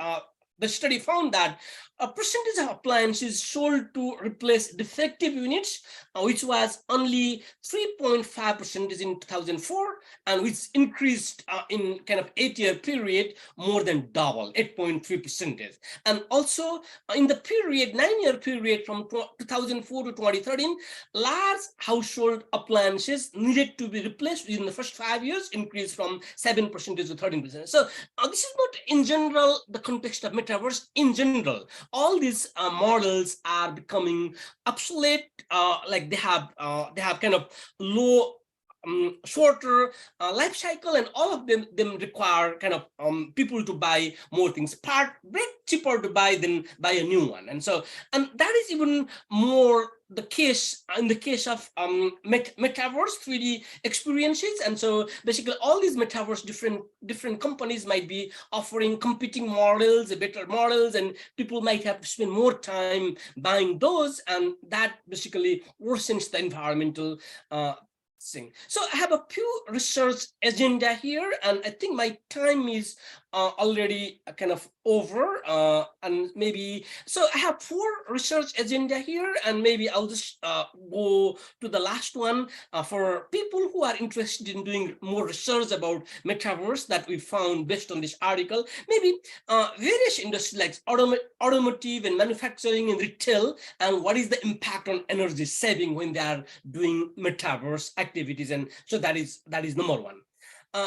the study found that a percentage of appliances sold to replace defective units, which was only 3.5% in 2004, and which increased in kind of 8-year period more than double, 8.3%. And also in the period, 9-year period from 2004 to 2013, large household appliances needed to be replaced within the first 5 years, increased from 7% to 13%. So this is not in general the context of metaverse. In general, all these models are becoming obsolete. Like they have kind of low, shorter life cycle, and all of them require kind of people to buy more things, cheaper to buy than buy a new one. And so, and that is even more the case in the case of metaverse 3D experiences. And so basically all these metaverse different companies might be offering competing models, better models, and people might have to spend more time buying those, and that basically worsens the environmental thing. So I have a few research agenda here, and I think my time is already kind of over, and maybe, so I have 4 research agenda here, and maybe I'll just go to the last one for people who are interested in doing more research about metaverse that we found based on this article. Maybe various industries like automotive and manufacturing and retail, and what is the impact on energy saving when they are doing metaverse activities. And so that is number 1.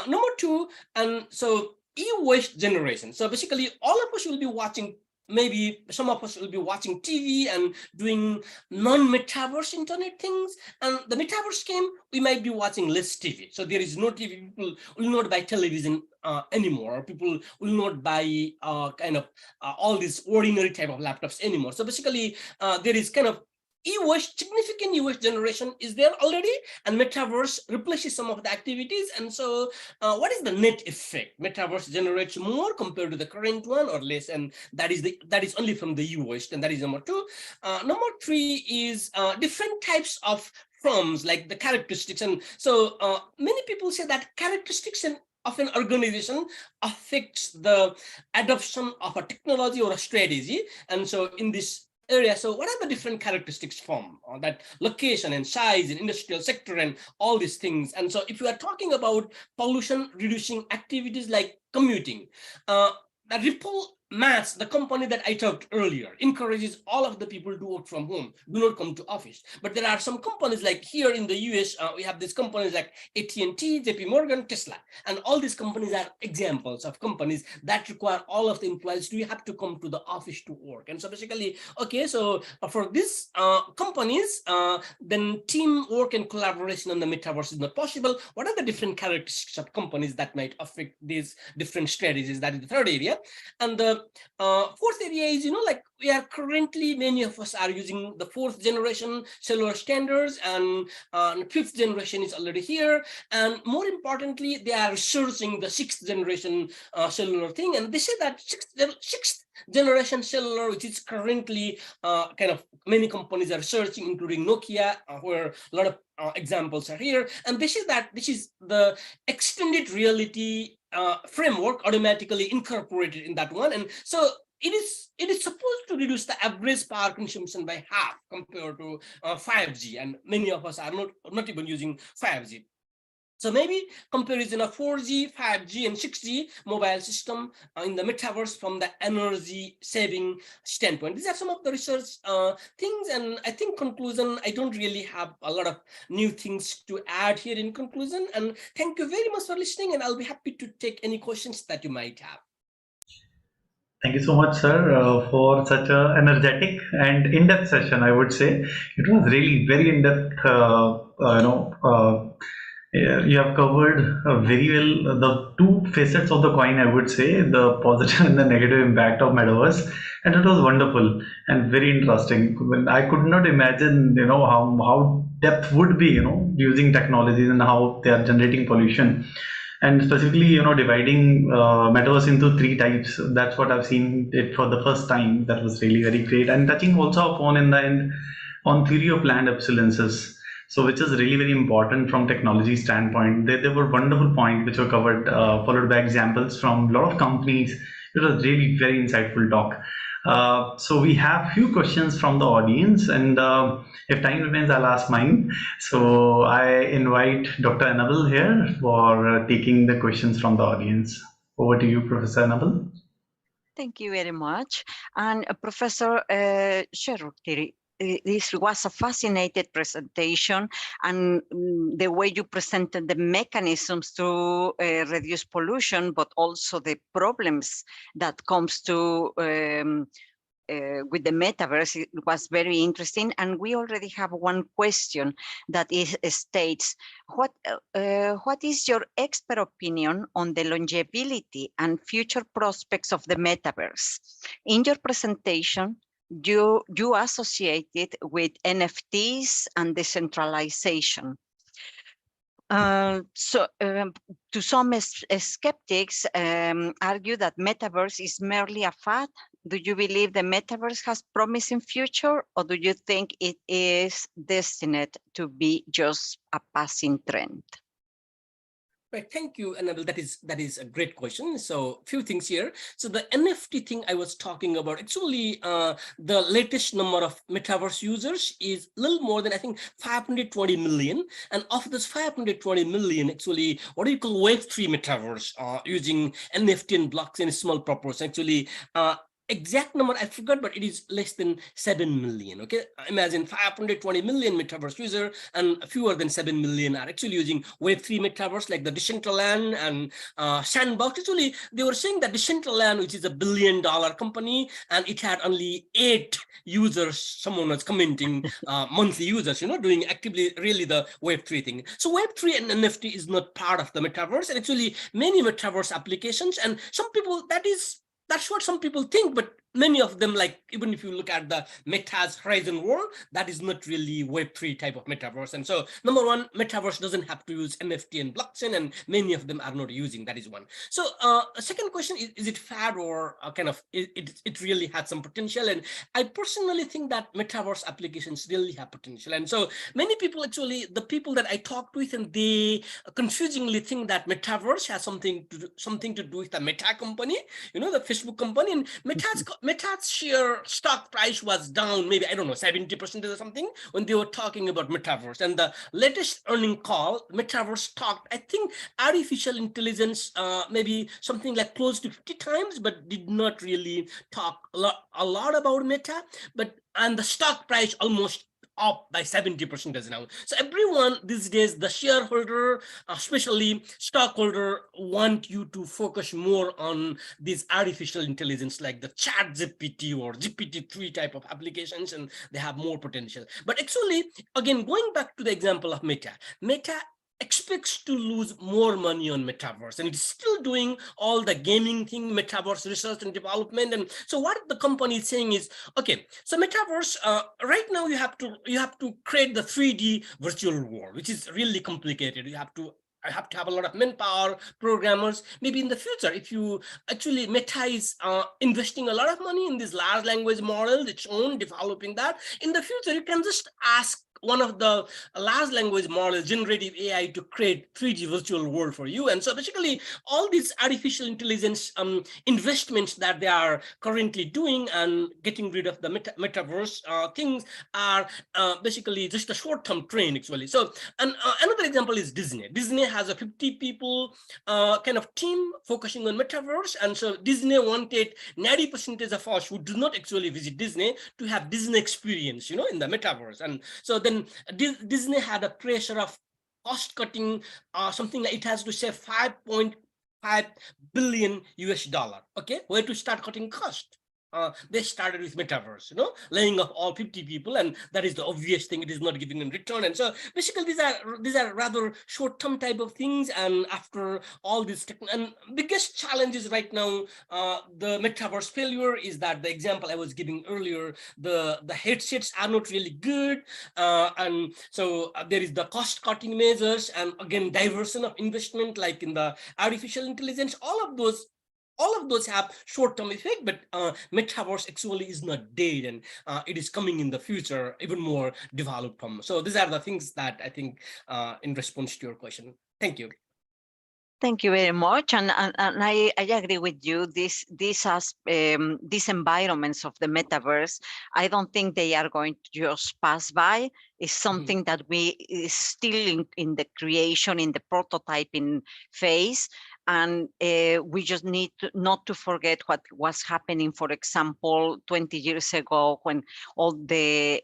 Number 2, and so e-waste generation. So basically all of us will be watching, maybe some of us will be watching TV and doing non-metaverse internet things, and the metaverse came, we might be watching less TV. So there is no TV, people will not buy television anymore. People will not buy kind of all these ordinary type of laptops anymore. So basically there is kind of significant e-waste generation is there already, and metaverse replaces some of the activities. And so what is the net effect? Metaverse generates more compared to the current one, or less, and that is only from the e-waste, and that is number 2. Number 3 is different types of forms, like the characteristics. And so many people say that characteristics of an organization affects the adoption of a technology or a strategy. And so in this area, so what are the different characteristics from that location and size and industrial sector and all these things? And so if you are talking about pollution reducing activities like commuting, the Mass, the company that I talked earlier, encourages all of the people to work from home, do not come to office. But there are some companies like here in the US, we have these companies like AT&T, JP Morgan, Tesla, and all these companies are examples of companies that require all of the employees to have to come to the office to work. And so basically, okay, so for these companies, then teamwork and collaboration on the metaverse is not possible. What are the different characteristics of companies that might affect these different strategies? That is the third area. And the fourth area is, like we are currently, many of us are using the 4th generation cellular standards, and 5th generation is already here. And more importantly, they are researching the 6th generation cellular thing. And they say that 6th generation cellular, which is currently kind of many companies are researching, including Nokia, where a lot of examples are here. And they say that this is the extended reality framework automatically incorporated in that one. And so it is supposed to reduce the average power consumption by half compared to 5G. And many of us are not even using 5G. So maybe comparison of 4G, 5G, and 6G mobile system in the metaverse from the energy saving standpoint. These are some of the research things. And I think conclusion, I don't really have a lot of new things to add here in conclusion. And thank you very much for listening. And I'll be happy to take any questions that you might have. Thank you so much, sir, for such an energetic and in-depth session. I would say it was really very in-depth. You have covered very well the two facets of the coin, I would say, the positive and the negative impact of metaverse, and it was wonderful and very interesting. When I could not imagine, how depth would be, using technologies and how they are generating pollution, and specifically, dividing metaverse into 3 types. That's what I've seen it for the first time. That was really very great, and touching also upon in the end on theory of planned obsolescence. So which is really very important from technology standpoint. There were wonderful points which were covered, followed by examples from a lot of companies. It was really very insightful talk. So we have few questions from the audience, and if time remains, I'll ask mine. So I invite Dr. Annabelle here for taking the questions from the audience. Over to you, Professor Annabelle. Thank you very much. And Professor Sherrock, this was a fascinating presentation, and the way you presented the mechanisms to reduce pollution, but also the problems that comes to with the metaverse, it was very interesting. And we already have one question that states, what is your expert opinion on the longevity and future prospects of the metaverse? In your presentation, you associated with NFTs and decentralization. To some skeptics argue that metaverse is merely a fad. Do you believe the metaverse has promising future, or do you think it is destined to be just a passing trend? Right, thank you, Annabelle. That is a great question. So few things here. So the NFT thing I was talking about, actually the latest number of metaverse users is a little more than, I think, 520 million. And of this 520 million, actually, what do you call Web3 metaverse using NFT and blockchain in small proportion. Actually, exact number I forgot, but it is less than 7 million. Okay, imagine 520 million metaverse user, and fewer than 7 million are actually using Web3 metaverse, like the Decentraland and Sandbox. Actually, they were saying that Decentraland, which is $1 billion company, and it had only 8 users. Someone was commenting monthly users, doing actively really the Web3 thing. So Web3 and NFT is not part of the metaverse, and actually many metaverse applications, and some people, that's what some people think, but many of them, like even if you look at the Meta's Horizon World, that is not really Web3 type of metaverse. And so number one, metaverse doesn't have to use NFT and blockchain, and many of them are not using. That is one. So second question is it fad, or kind of it really had some potential? And I personally think that metaverse applications really have potential. And so many people, actually the people that I talked with, and they confusingly think that metaverse has something to do with the Meta company, the Facebook company. And Meta's Meta's share stock price was down, maybe, I don't know, 70% or something when they were talking about Metaverse. And the latest earning call, Metaverse talked, I think, artificial intelligence, maybe something like close to 50 times, but did not really talk a lot about Meta. And the stock price almost up by 70% as now. So everyone these days, the shareholder, especially stockholder, want you to focus more on these artificial intelligence like the chat GPT or GPT-3 type of applications, and they have more potential. But actually, again, going back to the example of Meta expects to lose more money on Metaverse, and it's still doing all the gaming thing, Metaverse research and development. And so what the company is saying is, okay, so Metaverse, right now you have to create the 3D virtual world, which is really complicated. I have to have a lot of manpower, programmers. Maybe in the future, if you actually, Meta is investing a lot of money in this large language model, its own, developing that. In the future, you can just ask one of the large language models, generative AI, to create 3D virtual world for you. And so basically all these artificial intelligence investments that they are currently doing and getting rid of the metaverse things are basically just a short-term trend actually. So, and another example is Disney. Disney has a 50 people kind of team focusing on metaverse. And so Disney wanted 90% of us who do not actually visit Disney to have Disney experience, in the metaverse. And so then Disney had a pressure of cost cutting, something like it has to save 5.5 billion US dollar. Okay, where to start cutting cost? They started with metaverse, laying off all 50 people, and that is the obvious thing. It is not giving them return. And so basically these are rather short-term type of things. And after all this, and biggest challenges right now, the metaverse failure is that the example I was giving earlier, the headsets are not really good, and so there is the cost-cutting measures, and again diversion of investment, like in the artificial intelligence. All of those have short-term effect, but metaverse actually is not dead, and it is coming in the future even more developed from. So these are the things that I think in response to your question. Thank you. Thank you very much, and I agree with you. These environments of the metaverse, I don't think they are going to just pass by. It's something that we is still in the creation, in the prototyping phase, and we just need not to forget what was happening. For example, 20 years ago, when all the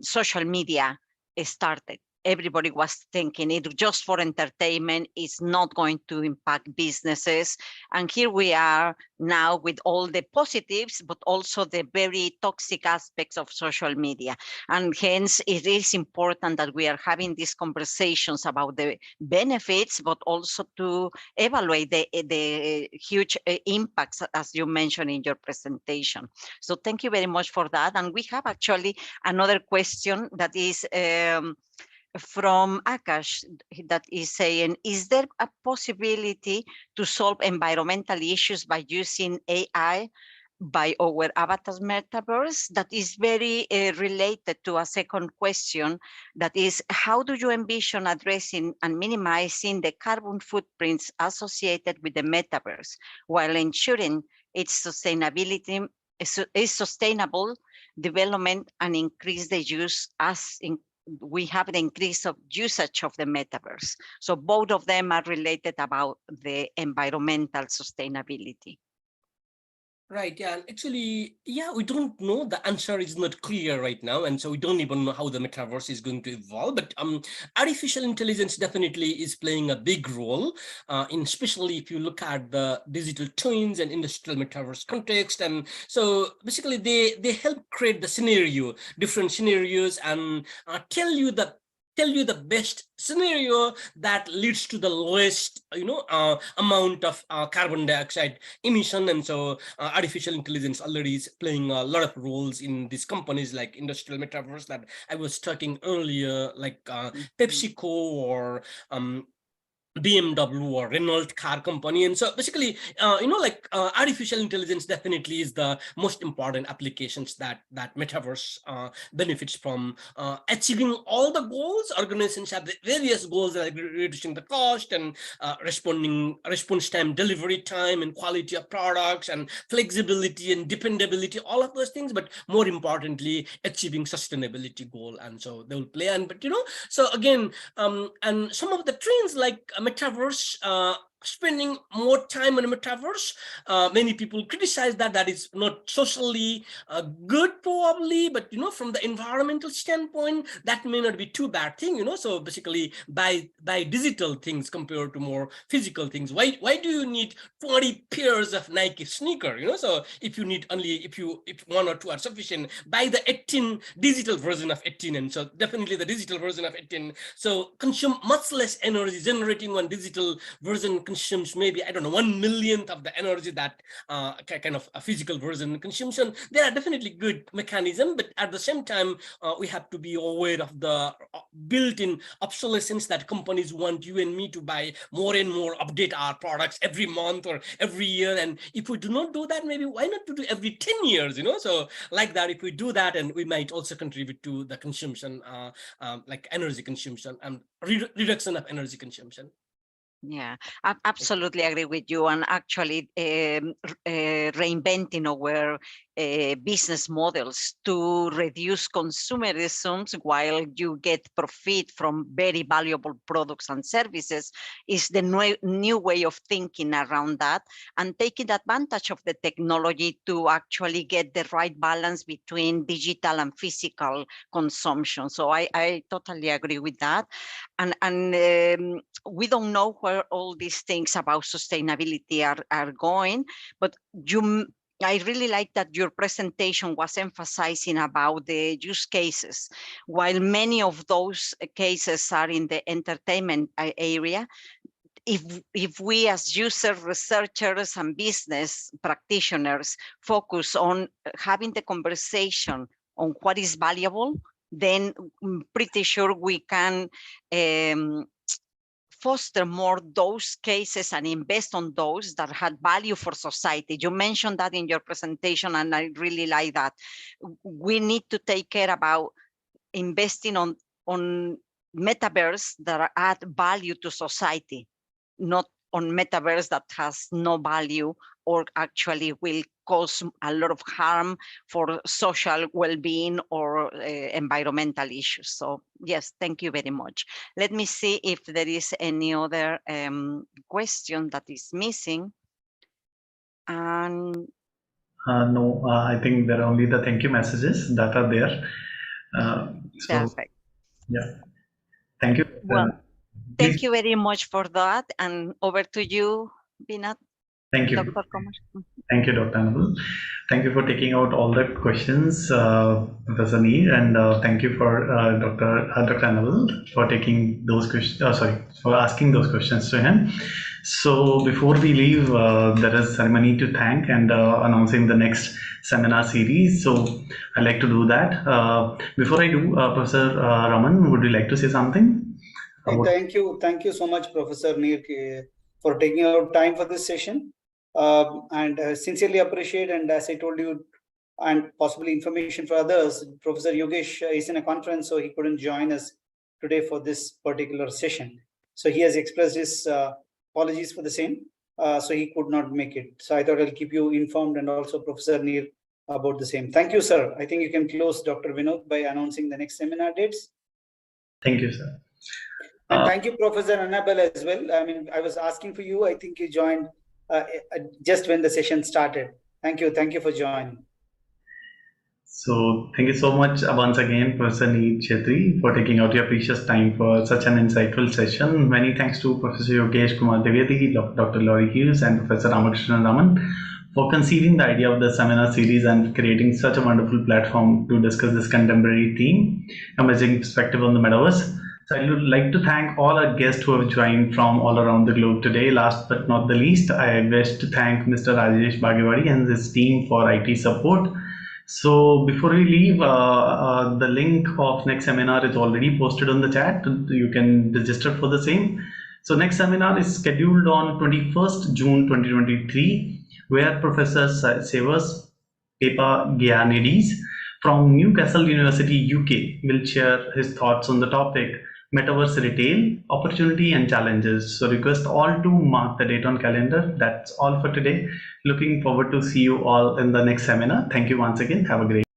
social media started. Everybody was thinking it just for entertainment, it's not going to impact businesses. And here we are now with all the positives, but also the very toxic aspects of social media. And hence it is important that we are having these conversations about the benefits, but also to evaluate the huge impacts, as you mentioned in your presentation. So thank you very much for that. And we have actually another question that is, from Akash, that is saying, is there a possibility to solve environmental issues by using AI by our avatar's metaverse? That is very related to a second question, that is, how do you envision addressing and minimizing the carbon footprints associated with the metaverse while ensuring its sustainability, its sustainable development, and increase the use as we have an increase of usage of the metaverse? So both of them are related about the environmental sustainability. Right, yeah, and actually, yeah, we don't know. The answer is not clear right now, and so we don't even know how the metaverse is going to evolve. But artificial intelligence definitely is playing a big role, especially if you look at the digital twins and industrial metaverse context. And so basically, they help create the different scenarios, and tell you the best scenario that leads to the lowest amount of carbon dioxide emission. And so artificial intelligence already is playing a lot of roles in these companies like industrial metaverse that I was talking earlier, like PepsiCo or BMW or Renault car company. And so basically, artificial intelligence definitely is the most important applications that Metaverse benefits from. Achieving all the goals, organizations have various goals like reducing the cost and response time, delivery time, and quality of products, and flexibility and dependability, all of those things. But more importantly, achieving sustainability goal. And so they will play on. But so again, and some of the trends like Metaverse, spending more time on Metaverse, many people criticize that is not socially good probably, but from the environmental standpoint, that may not be too bad thing. So basically, buy digital things compared to more physical things. Why do you need 20 pairs of Nike sneaker? So if you need only, if one or two are sufficient, buy the 18 digital version of 18. And so definitely the digital version of 18, so consume much less energy. Generating one digital version consumes maybe, I don't know, 1/1,000,000th of the energy that kind of a physical version consumption. There are definitely good mechanism, but at the same time, we have to be aware of the built-in obsolescence that companies want you and me to buy more and more, update our products every month or every year. And if we do not do that, maybe why not do every 10 years, So like that, if we do that, and we might also contribute to the consumption, like energy consumption and reduction of energy consumption. Yeah, I absolutely agree with you. And actually reinventing our business models to reduce consumerism while you get profit from very valuable products and services is the new way of thinking around that, and taking advantage of the technology to actually get the right balance between digital and physical consumption. So I totally agree with that. And we don't know where all these things about sustainability are going, but I really like that your presentation was emphasizing about the use cases. While many of those cases are in the entertainment area, if we as user researchers and business practitioners focus on having the conversation on what is valuable, then I'm pretty sure we can foster more those cases and invest on those that had value for society. You mentioned that in your presentation, and I really like that. We need to take care about investing on metaverse that add value to society, not on metaverse that has no value or actually will cause a lot of harm for social well-being or environmental issues. So yes, thank you very much. Let me see if there is any other question that is missing. And no, I think there are only the thank you messages that are there. Perfect. Yeah, thank you. Well, thank you very much for that. And over to you, Vinod. Thank you. Dr. Kumar. Thank you, Dr. Anabel. Thank you for taking out all the questions, Professor Neer, and thank you for Dr. Anabel for taking those questions. For asking those questions to him. So before we leave, there is a ceremony to thank and announcing the next seminar series. So I'd like to do that. Before I do, Professor Raman, would you like to say something? Thank you so much, Professor Neer, for taking out time for this session. And sincerely appreciate, and as I told you, and possibly information for others, Professor Yogesh is in a conference, so he couldn't join us today for this particular session. So he has expressed his apologies for the same, so he could not make it. So I thought I'll keep you informed, and also Professor Neer about the same. Thank you, sir. I think you can close, Dr. Vinod, by announcing the next seminar dates. Thank you, sir. And thank you, Professor Annabelle, as well. I mean, I was asking for you. I think you joined just when the session started. Thank you for joining. So thank you so much once again, Professor Neer Chhetri, for taking out your precious time for such an insightful session. Many thanks to Professor Yogesh Kumar Dwivedi, Dr. Laurie Hughes, and Professor Ramakrishnan Raman for conceiving the idea of the seminar series and creating such a wonderful platform to discuss this contemporary theme, emerging perspective on the metaverse. So I would like to thank all our guests who have joined from all around the globe today. Last but not the least, I wish to thank Mr. Rajesh Bagewadi and his team for IT support. So before we leave, the link of next seminar is already posted on the chat. You can register for the same. So next seminar is scheduled on 21st June 2023, where Professor Sevas Papagiannidis from Newcastle University, UK will share his thoughts on the topic Metaverse Retail, Opportunity and Challenges. So request all to mark the date on calendar. That's all for today. Looking forward to see you all in the next seminar. Thank you once again. Have a great